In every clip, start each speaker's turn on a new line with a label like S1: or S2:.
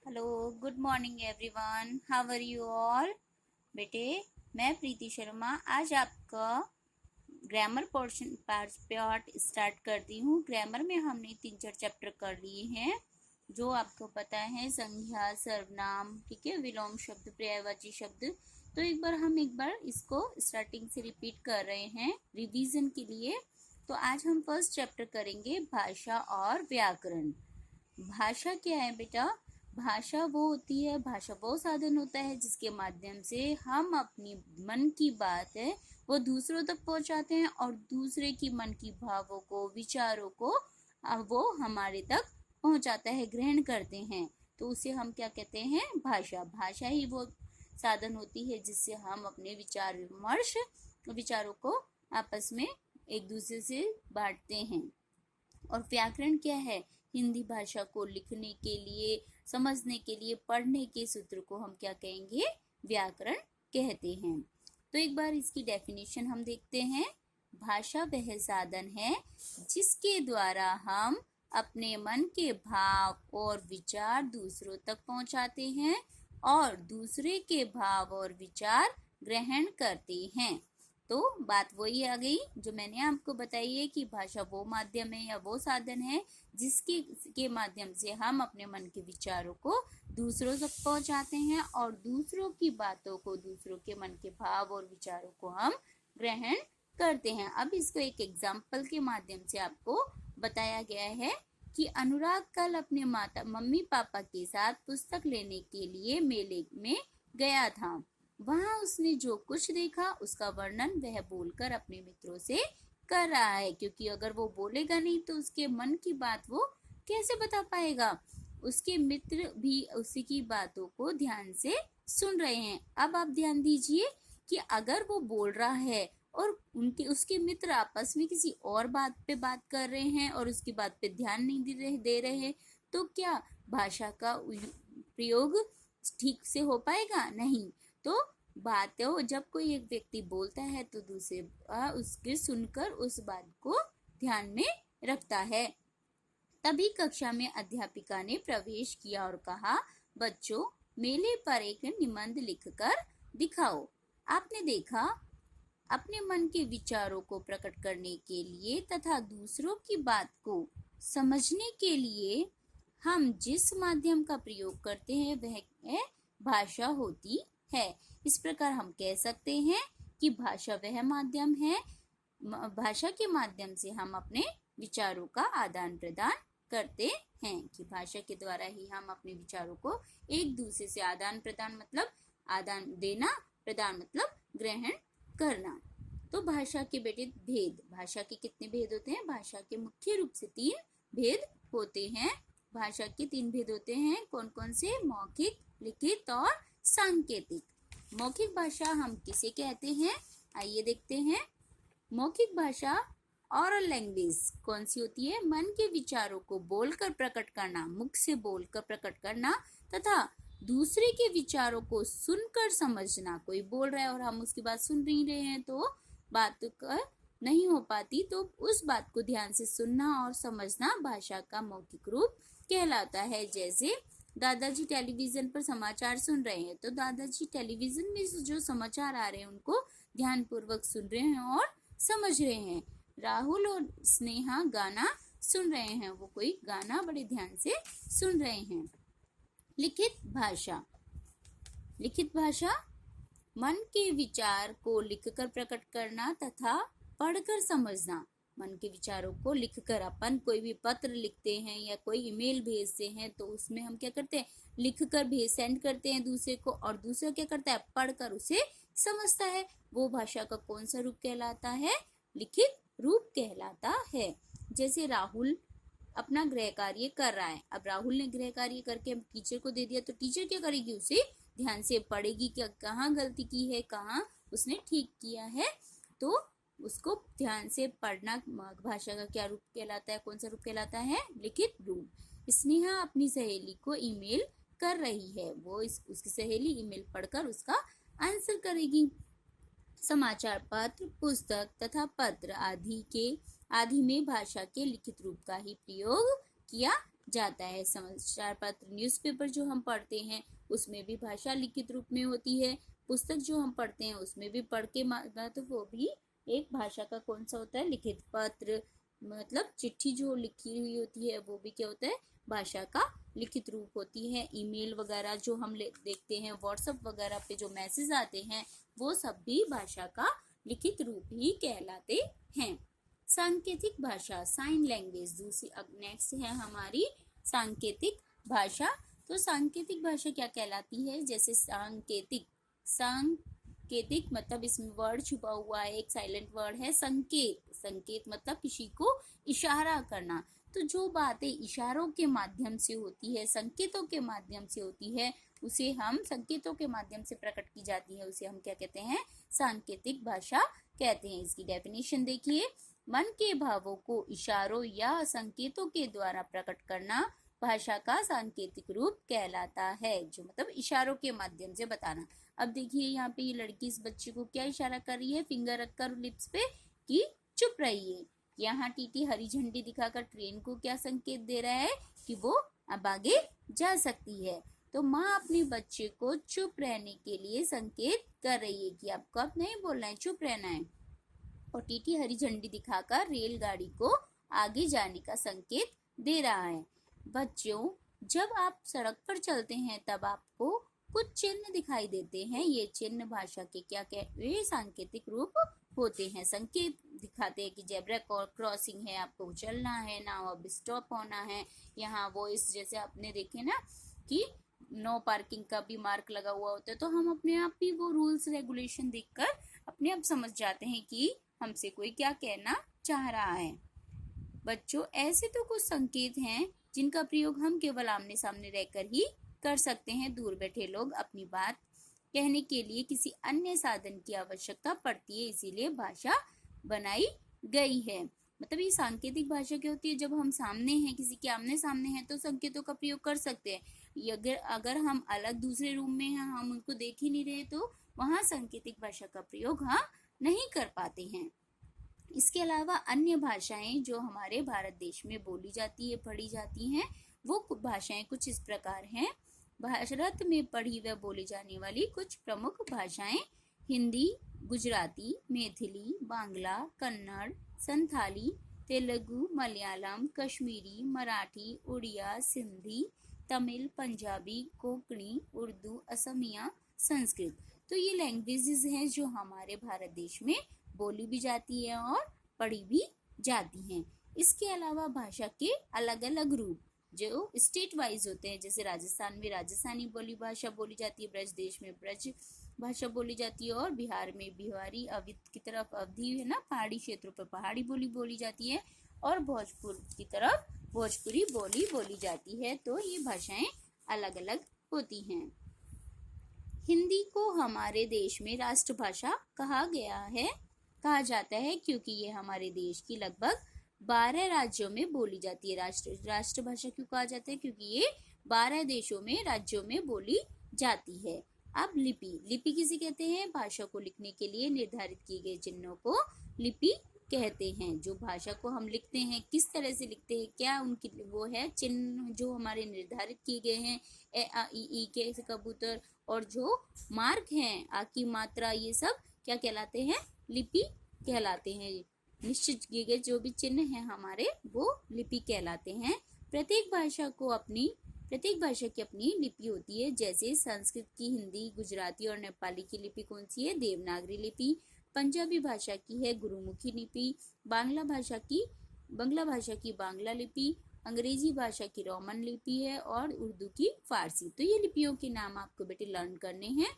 S1: Hello, good morning everyone. How are you all? बेटे, मैं प्रीति शर्मा आज आपका ग्रामर पोर्शन पार्ट स्टार्ट करती हूँ। ग्रामर में हमने 3-4 चैप्टर कर लिए हैं जो आपको पता है, संज्ञा, सर्वनाम, ठीक है, विलोम शब्द, पर्यायवाची शब्द। तो एक बार इसको स्टार्टिंग से रिपीट कर रहे हैं रिवीजन के लिए। तो आज हम फर्स्ट चैप्टर करेंगे भाषा और व्याकरण। भाषा क्या है बेटा? भाषा वो होती है, भाषा वो साधन होता है जिसके माध्यम से हम अपनी मन की बात है वो दूसरों तक पहुंचाते हैं और दूसरे की मन की भावों को, विचारों को वो हमारे तक पहुंचाता है, ग्रहण करते हैं। तो उसे हम क्या कहते हैं? भाषा। भाषा ही वो साधन होती है जिससे हम अपने विचार विमर्श, विचारों को आपस में एक दूसरे से बांटते हैं। और व्याकरण क्या है? हिंदी भाषा को लिखने के लिए, समझने के लिए, पढ़ने के सूत्र को हम क्या कहेंगे? व्याकरण कहते हैं। तो एक बार इसकी डेफिनेशन हम देखते हैं। भाषा वह साधन है जिसके द्वारा हम अपने मन के भाव और विचार दूसरों तक पहुंचाते हैं और दूसरे के भाव और विचार ग्रहण करते हैं। तो बात वही आ गई जो मैंने आपको बताई है कि भाषा वो माध्यम है या वो साधन है जिसके के माध्यम से हम अपने मन के विचारों को दूसरों तक पहुंचाते हैं और दूसरों की बातों को, दूसरों के मन के भाव और विचारों को हम ग्रहण करते हैं। अब इसको एक एग्जाम्पल के माध्यम से आपको बताया गया है कि अनुराग कल अपने मम्मी पापा के साथ पुस्तक लेने के लिए मेले में गया था। वहां उसने जो कुछ देखा उसका वर्णन वह बोलकर अपने मित्रों से कर रहा है, क्योंकि अगर वो बोलेगा नहीं तो उसके मन की बात वो कैसे बता पाएगा। उसके मित्र भी उसी की बातों को ध्यान से सुन रहे हैं। अब आप ध्यान दीजिए कि अगर वो बोल रहा है और उसके मित्र आपस में किसी और बात पे बात कर रहे हैं और उसकी बात पे ध्यान नहीं दे रहे तो क्या भाषा का प्रयोग ठीक से हो पाएगा? नहीं। तो बात है, जब कोई एक व्यक्ति बोलता है तो दूसरे उसके सुनकर उस बात को ध्यान में रखता है। तभी कक्षा में अध्यापिका ने प्रवेश किया और कहा, बच्चों, मेले पर एक निबंध लिखकर दिखाओ। आपने देखा, अपने मन के विचारों को प्रकट करने के लिए तथा दूसरों की बात को समझने के लिए हम जिस माध्यम का प्रयोग करते हैं वह भाषा होती है। इस प्रकार हम कह सकते हैं कि भाषा वह माध्यम है, भाषा के माध्यम से हम अपने विचारों का आदान प्रदान करते हैं, कि भाषा के द्वारा ही हम अपने विचारों को एक दूसरे से आदान प्रदान मतलब आदान देना, प्रदान मतलब ग्रहण करना। तो भाषा के बेटे भेद, भाषा के कितने भेद होते हैं? भाषा के मुख्य रूप से 3 भेद होते हैं। भाषा के 3 भेद होते हैं। कौन कौन से? मौखिक, लिखित और सांकेतिक। मौखिक भाषा हम किसे कहते हैं? आइए देखते हैं। मौखिक भाषा ऑरल लैंग्वेज कौन सी होती है? मन के विचारों को बोलकर प्रकट करना, मुख से बोलकर प्रकट करना तथा दूसरे के विचारों को सुनकर समझना। कोई बोल रहा है और हम उसकी बात सुन नहीं रहे हैं तो बात नहीं हो पाती, तो उस बात को ध्यान से सुनना और समझना भाषा का मौखिक रूप कहलाता है। जैसे दादाजी टेलीविजन पर समाचार सुन रहे हैं तो दादाजी टेलीविजन में जो समाचार आ रहे हैं उनको ध्यान पूर्वक सुन रहे हैं और समझ रहे हैं। राहुल और स्नेहा गाना सुन रहे हैं, वो कोई गाना बड़े ध्यान से सुन रहे हैं। लिखित भाषा, लिखित भाषा मन के विचार को लिखकर प्रकट करना तथा पढ़कर समझना। मन के विचारों को लिखकर, अपन कोई भी पत्र लिखते हैं या कोई ईमेल भेजते हैं तो उसमें हम क्या करते हैं? लिखकर सेंड करते हैं दूसरे को, और दूसरा क्या करता है? पढ़कर उसे समझता है। वो भाषा का कौन सा रूप कहलाता है? लिखित रूप कहलाता है। जैसे राहुल अपना गृह कार्य कर रहा है, अब राहुल ने गृह कार्य करके टीचर को दे दिया तो टीचर क्या करेगी? उसे ध्यान से पढ़ेगी, क्या कहाँ गलती की है, कहाँ उसने ठीक किया है, तो उसको ध्यान से पढ़ना भाषा का क्या रूप कहलाता है? कौन सा रूप कहलाता है? लिखित रूप। स्नेहा अपनी सहेली को ईमेल कर रही है, वो उसकी सहेली ईमेल पढ़कर उसका आंसर करेगी। समाचार पत्र, पुस्तक तथा पत्र आदि में भाषा के लिखित रूप का ही प्रयोग किया जाता है। समाचार पत्र, न्यूज़पेपर जो हम पढ़ते हैं उसमें भी भाषा लिखित रूप में होती है। पुस्तक जो हम पढ़ते हैं उसमें भी पढ़ के तो वो भी एक भाषा का कौन सा होता है, लिखित पत्र, मतलब चिट्ठी जो लिखी हुई होती है वो भी क्या होता है, भाषा का लिखित रूप होती है। ईमेल वगैरह जो हम देखते हैं, व्हाट्सएप वगैरह पे जो मैसेज आते हैं वो सब भी भाषा का लिखित रूप ही कहलाते हैं। सांकेतिक भाषा, साइन लैंग्वेज दूसरी। अब नेक्स्ट है हमारी सांकेतिक भाषा। तो सांकेतिक भाषा क्या कहलाती है, जैसे सांकेतिक मतलब इसमें वर्ड छुपा हुआ है, एक साइलेंट वर्ड है संकेत। संकेत मतलब किसी को इशारा करना। तो जो बातें इशारों के माध्यम से होती है, संकेतों के माध्यम से होती है, उसे हम संकेतों के माध्यम से प्रकट की जाती है, उसे हम क्या कहते हैं, सांकेतिक भाषा कहते हैं। इसकी डेफिनेशन देखिए, मन के भावों को इशारों या संकेतों के द्वारा प्रकट करना भाषा का सांकेतिक रूप कहलाता है, जो मतलब इशारों के माध्यम से बताना। अब देखिए यहाँ पे ये लड़की इस बच्चे को क्या इशारा कर रही है, फिंगर रखकर लिप्स पे, कि चुप रहिए। यहाँ टीटी हरी झंडी दिखाकर ट्रेन को क्या संकेत दे रहा है, कि वो अब आगे जा सकती है। तो माँ अपने बच्चे को चुप रहने के लिए संकेत कर रही है कि आपको अब नहीं बोलना है, चुप रहना है। और टीटी हरी झंडी दिखाकर रेलगाड़ी को आगे जाने का संकेत दे रहा है। बच्चों, जब आप सड़क पर चलते हैं तब आपको कुछ चिन्ह दिखाई देते हैं। ये चिन्ह भाषा के क्या वे सांकेतिक रूप होते हैं। संकेत दिखाते हैं कि जेब्रा क्रॉसिंग है, आपको चलना है, नाउ अब स्टॉप होना है। यहाँ वो इस जैसे आपने देखे ना कि नो पार्किंग का भी मार्क लगा हुआ होता है, तो हम अपने आप ही वो रूल्स रेगुलेशन देखकर अपने आप समझ जाते हैं कि हमसे कोई क्या कहना चाह रहा है। बच्चों, ऐसे तो कुछ संकेत हैं जिनका प्रयोग हम केवल आमने सामने रहकर ही कर सकते हैं। दूर बैठे लोग अपनी बात कहने के लिए किसी अन्य साधन की आवश्यकता पड़ती है, इसीलिए भाषा बनाई गई है। मतलब ये सांकेतिक भाषा क्या होती है, जब हम सामने हैं, किसी के आमने सामने हैं, तो संकेतों का प्रयोग कर सकते हैं। अगर हम अलग दूसरे रूम में हैं, हम उनको देख ही नहीं रहे, तो वहां सांकेतिक भाषा का प्रयोग हम नहीं कर पाते हैं। इसके अलावा अन्य भाषाएं जो हमारे भारत देश में बोली जाती है, पढ़ी जाती हैं, वो भाषाएं कुछ इस प्रकार हैं। भारत में पढ़ी व बोली जाने वाली कुछ प्रमुख भाषाएं हिंदी, गुजराती, मैथिली, बांग्ला, कन्नड़, संथाली, तेलुगु, मलयालम, कश्मीरी, मराठी, उड़िया, सिंधी, तमिल, पंजाबी, कोंकणी, उर्दू, असमिया, संस्कृत। तो ये लैंग्वेजेस हैं जो हमारे भारत देश में बोली भी जाती है और पढ़ी भी जाती हैं। इसके अलावा भाषा के अलग अलग रूप जो स्टेट वाइज होते हैं, जैसे राजस्थान में राजस्थानी बोली भाषा बोली जाती है, ब्रज देश में ब्रज भाषा बोली जाती है, और बिहार में बिहारी, अवध की तरफ अवधी है ना, पहाड़ी क्षेत्रों पर पहाड़ी बोली बोली जाती है, और भोजपुर की तरफ भोजपुरी बोली बोली जाती है। तो ये भाषाएं अलग अलग होती हैं। हिंदी को हमारे देश में राष्ट्रभाषा कहा जाता है क्योंकि ये हमारे देश की लगभग 12 राज्यों में बोली जाती है। राष्ट्रभाषा क्यों कहा जाता है, क्योंकि ये 12 देशों में राज्यों में बोली जाती है। अब लिपि किसे कहते हैं, भाषा को लिखने के लिए निर्धारित किए गए चिन्हों को लिपि कहते हैं। जो भाषा को हम लिखते हैं, किस तरह से लिखते हैं, क्या उनकी वो है चिन्ह जो हमारे निर्धारित किए गए हैं, ए आ ई ई के कबूतर, और जो मार्क हैं, आ की मात्रा, ये सब क्या कहलाते हैं, लिपि कहलाते हैं। निश्चित किए गए जो भी चिन्ह हैं हमारे, वो लिपि कहलाते हैं। प्रत्येक भाषा की अपनी लिपि होती है। जैसे संस्कृत की हिंदी, गुजराती और नेपाली की लिपि कौन सी है, देवनागरी लिपि। पंजाबी भाषा की है गुरुमुखी लिपि। बांग्ला भाषा की बांग्ला लिपि। अंग्रेजी भाषा की रोमन लिपि है, और उर्दू की फारसी। तो ये लिपियों के नाम आपको बेटे लर्न करने हैं।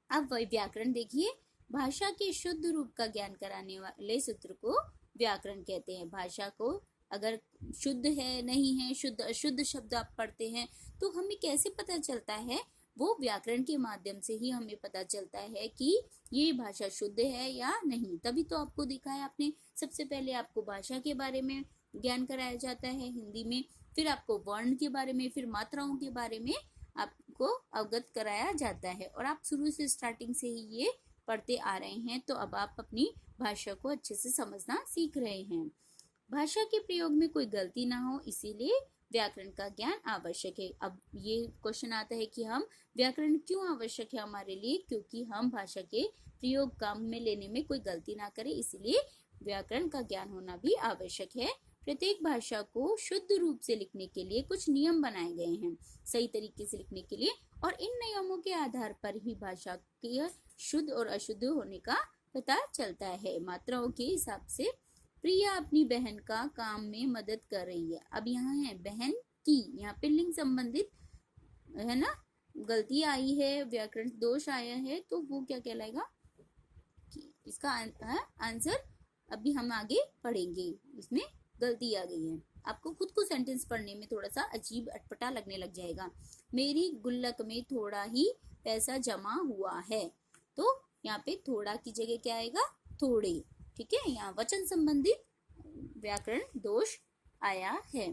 S1: अब वही व्याकरण देखिए, भाषा के शुद्ध रूप का ज्ञान कराने वाले सूत्र को व्याकरण कहते हैं। भाषा को अगर शुद्ध है नहीं है, शुद्ध अशुद्ध शब्द आप पढ़ते हैं, तो हमें कैसे पता चलता है, वो व्याकरण के माध्यम से ही हमें पता चलता है कि ये भाषा शुद्ध है या नहीं। तभी तो आपको दिखाया आपने, सबसे पहले आपको भाषा के बारे में ज्ञान कराया जाता है हिंदी में, फिर आपको वर्ण के बारे में, फिर मात्राओं के बारे में आपको अवगत कराया जाता है, और आप शुरू से स्टार्टिंग से ही ये पढ़ते आ रहे हैं। तो अब आप अपनी भाषा को अच्छे से समझना सीख रहे हैं। भाषा के प्रयोग में कोई गलती ना हो, इसीलिए व्याकरण का ज्ञान आवश्यक है। अब ये क्वेश्चन आता है कि हम व्याकरण क्यों आवश्यक है हमारे लिए, क्योंकि हम भाषा के प्रयोग काम में लेने में कोई गलती ना करें, इसलिए व्याकरण का ज्ञान होना भी आवश्यक है। प्रत्येक भाषा को शुद्ध रूप से लिखने के लिए कुछ नियम बनाए गए हैं, सही तरीके से लिखने के लिए, और इन नियमों के आधार पर ही भाषा के शुद्ध और अशुद्ध होने का पता चलता है। मात्राओं के हिसाब से प्रिया अपनी बहन का काम में मदद कर रही है। अब यहाँ है बहन की, यहाँ पे लिंग संबंधित है ना, गलती आई है, व्याकरण दोष आया है, तो वो क्या कहलाएगा, इसका आंसर अभी हम आगे पढ़ेंगे। इसमें गलती आ गई है। आपको खुद को सेंटेंस पढ़ने में थोड़ा सा अजीब अटपटा लगने लग जाएगा। मेरी गुल्लक में थोड़ा ही पैसा जमा हुआ है, तो यहाँ पे थोड़ा की जगह क्या आएगा, थोड़े। ठीक है, यहाँ वचन संबंधित व्याकरण दोष आया है।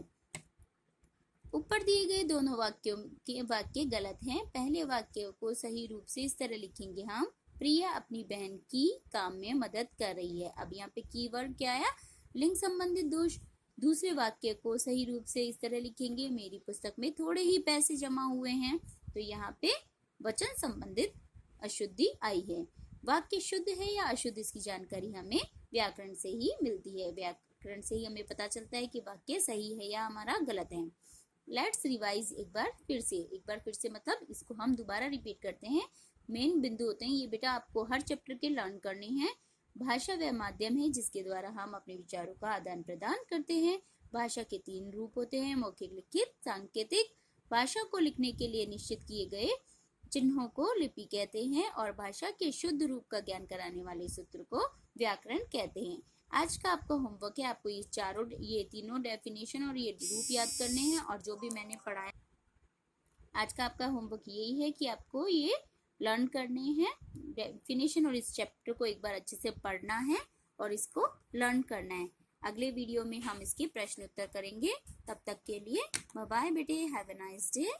S1: ऊपर दिए गए दोनों वाक्य गलत हैं। पहले वाक्य को सही रूप से इस तरह लिखेंगे हम, प्रिया अपनी बहन की काम में मदद कर रही है। अब यहाँ पे कीवर्ड क्या आया, लिंग संबंधित दोष। दूसरे वाक्य को सही रूप से इस तरह लिखेंगे, मेरी पुस्तक में थोड़े ही पैसे जमा हुए हैं, तो यहाँ पे वचन संबंधित अशुद्धि आई है। वाक्य शुद्ध है या अशुद्ध, इसकी जानकारी हमें व्याकरण से ही मिलती है। व्याकरण से ही हमें पता चलता है कि वाक्य सही है या हमारा गलत है। लेट्स रिवाइज एक बार फिर से मतलब इसको हम दोबारा रिपीट करते हैं। मेन बिंदु होते हैं ये बेटा, आपको हर चैप्टर के लर्न करने हैं। भाषा वह माध्यम है जिसके द्वारा हम अपने विचारों का आदान प्रदान करते हैं। भाषा के 3 रूप होते हैं, मौखिक, लिखित, सांकेतिक। भाषा को लिखने के लिए निश्चित किए गए चिन्हों को लिपि कहते हैं, और भाषा के शुद्ध रूप का ज्ञान कराने वाले सूत्र को व्याकरण कहते हैं। आज का आपका होमवर्क है, आपको ये तीनों डेफिनेशन और ये रूप याद करने हैं, और जो भी मैंने पढ़ाया आज का आपका होमवर्क यही है कि आपको ये लर्न करने हैं डेफिनेशन, और इस चैप्टर को एक बार अच्छे से पढ़ना है और इसको लर्न करना है। अगले वीडियो में हम इसके प्रश्न उत्तर करेंगे। तब तक के लिए बाय बाय बेटे, हैव अ नाइस डे।